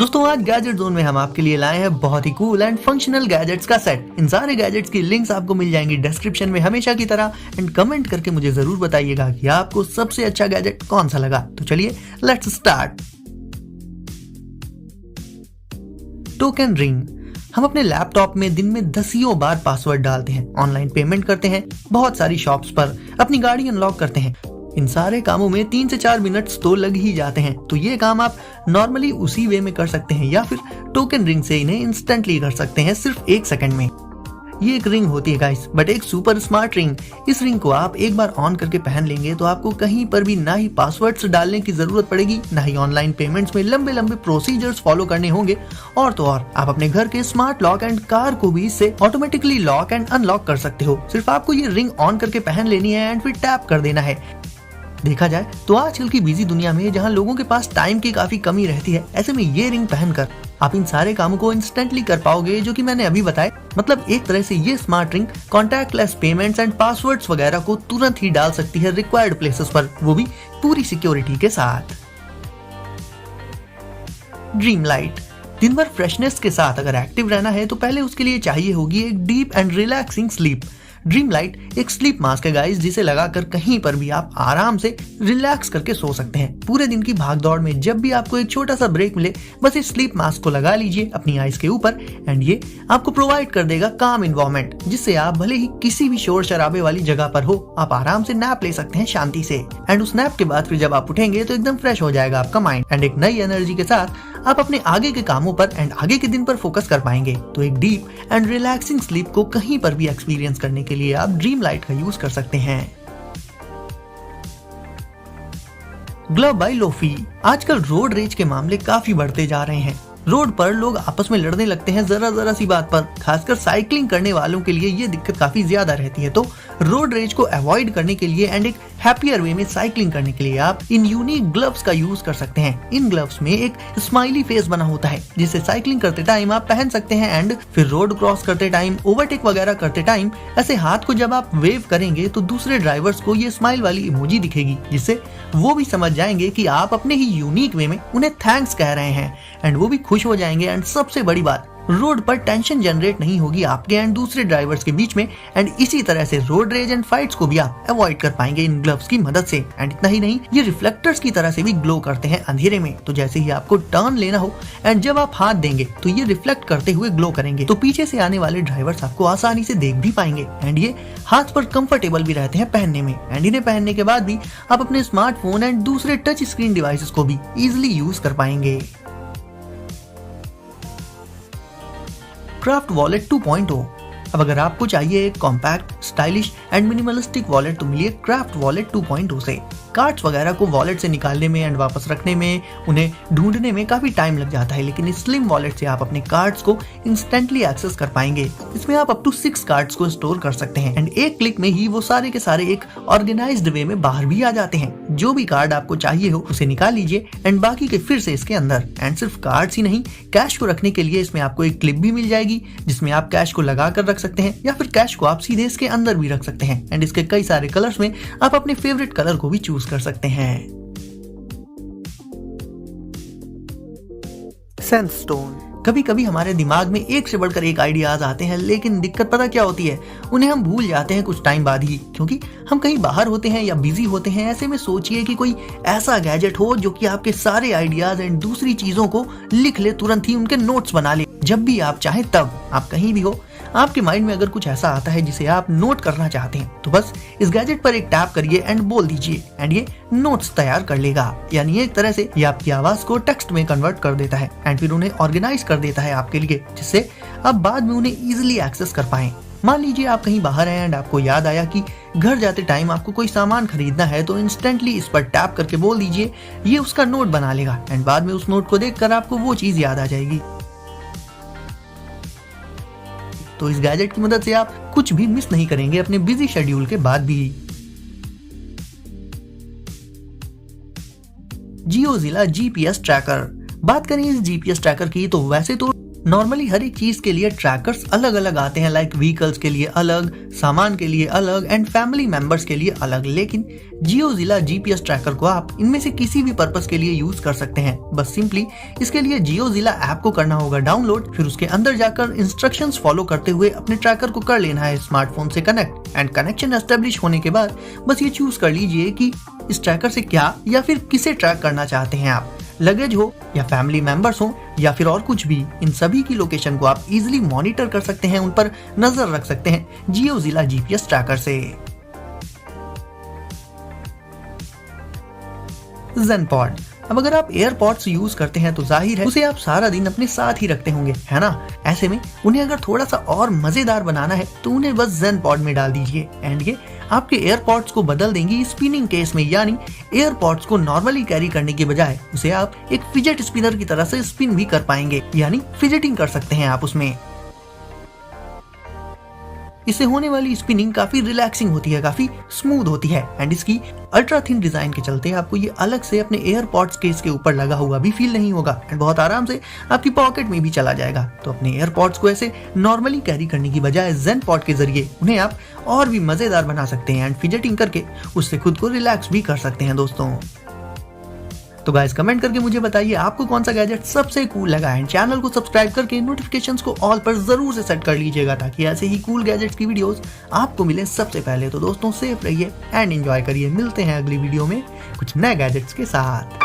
दोस्तों आज gadget zone में हम आपके लिए लाए हैं बहुत ही कूल एंड फंक्शनल गैजेट्स का सेट। इन सारे गैजेट्स की लिंक्स आपको मिल जाएंगी डिस्क्रिप्शन में हमेशा की तरह। एंड कमेंट करके मुझे जरूर बताइएगा कि आपको सबसे अच्छा गैजेट कौन सा लगा। तो चलिए लेट्स स्टार्ट। Token ring. हम अपने लैपटॉप में दिन में दसियों बार पासवर्ड डालते हैं, ऑनलाइन पेमेंट करते हैं, बहुत सारी शॉप्स पर अपनी गाड़ी अनलॉक करते हैं। इन सारे कामों में 3 से 4 मिनट्स तो लग ही जाते हैं। तो ये काम आप नॉर्मली उसी वे में कर सकते हैं या फिर टोकन रिंग से इन्हें इंस्टेंटली कर सकते हैं सिर्फ 1 सेकंड में। ये एक रिंग होती है गाइस, बट एक सुपर स्मार्ट रिंग। इस रिंग को आप एक बार ऑन करके पहन लेंगे तो आपको कहीं पर भी ना ही पासवर्ड्स डालने की जरूरत पड़ेगी, ना ही ऑनलाइन पेमेंट्स में लंबे लंबे प्रोसीजर्स फॉलो करने होंगे। और तो और आप अपने घर के स्मार्ट लॉक एंड कार को भी इससे ऑटोमेटिकली लॉक एंड अनलॉक कर सकते हो। सिर्फ आपको ये रिंग ऑन करके पहन लेनी है एंड फिर टैप कर देना है। देखा जाए तो आजकल की बिजी दुनिया में जहां लोगों के पास टाइम की काफी कमी रहती है, ऐसे में ये रिंग पहनकर आप इन सारे कामों को इंस्टेंटली कर पाओगे जो कि मैंने अभी बताए। मतलब एक तरह से ये smart ring contactless payments and passwords वगैरह को तुरंत ही डाल सकती है रिक्वायर्ड प्लेसेस पर, वो भी पूरी सिक्योरिटी के साथ। Dream light. दिन भर फ्रेशनेस के साथ अगर एक्टिव रहना है तो पहले उसके लिए चाहिए होगी एक deep and relaxing sleep. Dream light एक स्लीप मास्क है गाइस, जिसे लगाकर कहीं पर भी आप आराम से रिलैक्स करके सो सकते हैं। पूरे दिन की भागदौड़ में जब भी आपको एक छोटा सा ब्रेक मिले, बस इस स्लीप मास्क को लगा लीजिए अपनी आईज के ऊपर एंड ये आपको प्रोवाइड कर देगा काम एनवायरनमेंट, जिससे आप भले ही किसी भी शोर शराबे वाली जगह पर हो, आप आराम से नैप ले सकते हैं शांति से। एंड उस नैप के बाद फिर जब आप उठेंगे तो एकदम फ्रेश हो जाएगा आपका माइंड एंड एक नई एनर्जी के साथ आप अपने आगे के कामों पर एंड आगे के दिन पर फोकस कर पाएंगे। तो एक डीप एंड रिलैक्सिंग स्लीप को कहीं पर भी एक्सपीरियंस करने के लिए आप ड्रीम लाइट का यूज कर सकते हैं। ग्लव बाय लोफी। आजकल रोड रेज के मामले काफी बढ़ते जा रहे हैं। रोड पर लोग आपस में लड़ने लगते हैं जरा जरा सी बात पर। खासकर साइकिलिंग करने वालों के लिए ये दिक्कत काफी ज्यादा रहती है। तो रोड रेज को अवॉइड करने के लिए एंड एक हैप्पियर वे में साइकिलिंग करने के लिए आप इन यूनिक ग्लव्स का यूज कर सकते हैं। इन ग्लव्स में एक स्माइली फेस बना होता है, जिसे साइकिलिंग करते टाइम आप पहन सकते हैं एंड फिर रोड क्रॉस करते टाइम, ओवरटेक वगैरह करते टाइम ऐसे हाथ को जब आप वेव करेंगे तो दूसरे ड्राइवर्स को ये स्माइल वाली इमोजी दिखेगी, जिससे वो भी समझ जाएंगे कि आप अपने ही यूनिक वे में उन्हें थैंक्स कह रहे हैं एंड वो भी खुश हो जाएंगे। एंड सबसे बड़ी बात, रोड पर टेंशन जनरेट नहीं होगी आपके एंड दूसरे ड्राइवर्स के बीच में। एंड इसी तरह से रोड रेज एंड फाइट्स को भी आप अवॉइड कर पाएंगे इन ग्लव्स की मदद से। एंड इतना ही नहीं, ये रिफ्लेक्टर्स की तरह से भी ग्लो करते हैं अंधेरे में। तो जैसे ही आपको टर्न लेना हो एंड जब आप हाथ देंगे तो ये रिफ्लेक्ट करते हुए ग्लो करेंगे, तो पीछे से आने वाले ड्राइवर्स आपको आसानी से देख भी पाएंगे। एंड ये हाथ पर कंफर्टेबल भी रहते हैं पहनने में। एंड इन्हें पहनने के बाद भी आप अपने स्मार्टफोन एंड दूसरे टच स्क्रीन डिवाइसेस को भी इजिली यूज कर पाएंगे। Craft wallet 2.0। अब अगर आपको चाहिए एक compact, stylish and minimalistic wallet तो मिलिए क्राफ्ट वॉलेट 2.0 से। कार्ड्स वगैरह को वॉलेट से निकालने में एंड वापस रखने में, उन्हें ढूंढने में काफी टाइम लग जाता है, लेकिन इस स्लिम वॉलेट से आप अपने कार्ड्स को इंस्टेंटली एक्सेस कर पाएंगे। इसमें आप अप टू 6 कार्ड्स को स्टोर कर सकते हैं एंड एक क्लिक में ही वो सारे के सारे एक ऑर्गेनाइज्ड वे में बाहर भी आ जाते हैं। जो भी कार्ड आपको चाहिए हो उसे निकाल लीजिए एंड बाकी के फिर से इसके अंदर। एंड सिर्फ कार्ड्स ही नहीं, कैश को रखने के लिए इसमें आपको एक क्लिप भी मिल जाएगी, जिसमें आप कैश को लगा कर रख सकते हैं या फिर कैश को आप सीधे इसके अंदर भी रख सकते हैं। एंड इसके कई सारे कलर्स में आप अपने फेवरेट कलर को भी चूज कर सकते हैं। सैंडस्टोन। कभी कभी हमारे दिमाग में एक से बढ़कर एक आइडियाज आते हैं, लेकिन दिक्कत पता क्या होती है, उन्हें हम भूल जाते हैं कुछ टाइम बाद ही, क्योंकि हम कहीं बाहर होते हैं या बिजी होते हैं। ऐसे में सोचिए कि कोई ऐसा गैजेट हो जो कि आपके सारे आइडियाज एंड दूसरी चीजों को लिख ले, तुरंत ही उनके नोट्स बना ले। जब भी आप चाहें तब, आप कहीं भी हो, आपके माइंड में अगर कुछ ऐसा आता है जिसे आप नोट करना चाहते हैं, तो बस इस गैजेट पर एक टैप करिए एंड बोल दीजिए एंड ये नोट्स तैयार कर लेगा। यानी एक तरह से ये आपकी आवाज को टेक्स्ट में कन्वर्ट कर देता है एंड फिर उन्हें ऑर्गेनाइज कर देता है आपके लिए, जिससे आप बाद में उन्हें इजिली एक्सेस कर पाएं। मान लीजिए आप कहीं बाहर हैं एंड आपको याद आया कि घर जाते टाइम आपको कोई सामान खरीदना है, तो इंस्टेंटली इस पर टैप करके बोल दीजिए, ये उसका नोट बना लेगा एंड बाद में उस नोट को देखकर आपको वो चीज याद आ जाएगी। तो इस गैजेट की मदद से आप कुछ भी मिस नहीं करेंगे अपने बिजी शेड्यूल के बाद भी। जियोजिला जीपीएस ट्रैकर। बात करें इस जीपीएस ट्रैकर की तो वैसे तो नॉर्मली हर एक चीज के लिए ट्रैकर्स अलग अलग आते हैं, लाइक व्हीकल्स के लिए अलग, सामान के लिए अलग एंड फैमिली मेंबर्स के लिए अलग। लेकिन जियोजिला जीपीएस ट्रैकर को आप इनमें से किसी भी पर्पस के लिए यूज कर सकते हैं। बस सिंपली इसके लिए जियोजिला ऐप को करना होगा डाउनलोड, फिर उसके अंदर जाकर इंस्ट्रक्शंस फॉलो करते हुए अपने ट्रैकर को कर लेना है स्मार्टफोन से कनेक्ट। एंड कनेक्शन एस्टेब्लिश होने के बाद बस ये चूज कर लीजिए कि इस ट्रैकर से क्या या फिर किसे ट्रैक करना चाहते हैं आप, लगेज हो या फैमिली मेंबर्स हो या फिर और कुछ भी। इन सभी की लोकेशन को आप इजीली मॉनिटर कर सकते हैं, उन पर नजर रख सकते हैं जियोजिला जीपीएस ट्रैकर से। zenpod, अब अगर आप एयरपॉड्स यूज करते हैं तो जाहिर है उसे आप सारा दिन अपने साथ ही रखते होंगे, है ना। ऐसे में उन्हें अगर थोड़ा सा और मजेदार बनाना है तो उन्हें बस zenpod में डाल दीजिए एंड ये आपके एयरपॉड्स को बदल देंगी स्पिनिंग केस में, यानी एयरपॉड्स को नॉर्मली कैरी करने के बजाय उसे आप एक फिजेट स्पिनर की तरह से स्पिन भी कर पाएंगे, यानी फिजेटिंग कर सकते हैं आप उसमें। इससे होने वाली स्पिनिंग काफी रिलैक्सिंग होती है, काफी स्मूथ होती है एंड इसकी अल्ट्रा थिन डिजाइन के चलते आपको ये अलग से अपने एयरपॉड्स केस के ऊपर लगा हुआ भी फील नहीं होगा एंड बहुत आराम से आपकी पॉकेट में भी चला जाएगा। तो अपने एयरपॉड्स को ऐसे नॉर्मली कैरी करने की बजाय zenpod के जरिए उन्हें आप और भी मजेदार बना सकते हैं एंड फिजेटिंग करके उससे खुद को रिलैक्स भी कर सकते हैं दोस्तों। तो गाइस कमेंट करके मुझे बताइए आपको कौन सा गैजेट सबसे कूल लगा एंड चैनल को सब्सक्राइब करके नोटिफिकेशंस को ऑल पर जरूर से सेट कर लीजिएगा ताकि ऐसे ही कूल गैजेट्स की वीडियोस आपको मिले सबसे पहले। तो दोस्तों सेफ रहिए एंड एंजॉय करिए, मिलते हैं अगली वीडियो में कुछ नए गैजेट्स के साथ।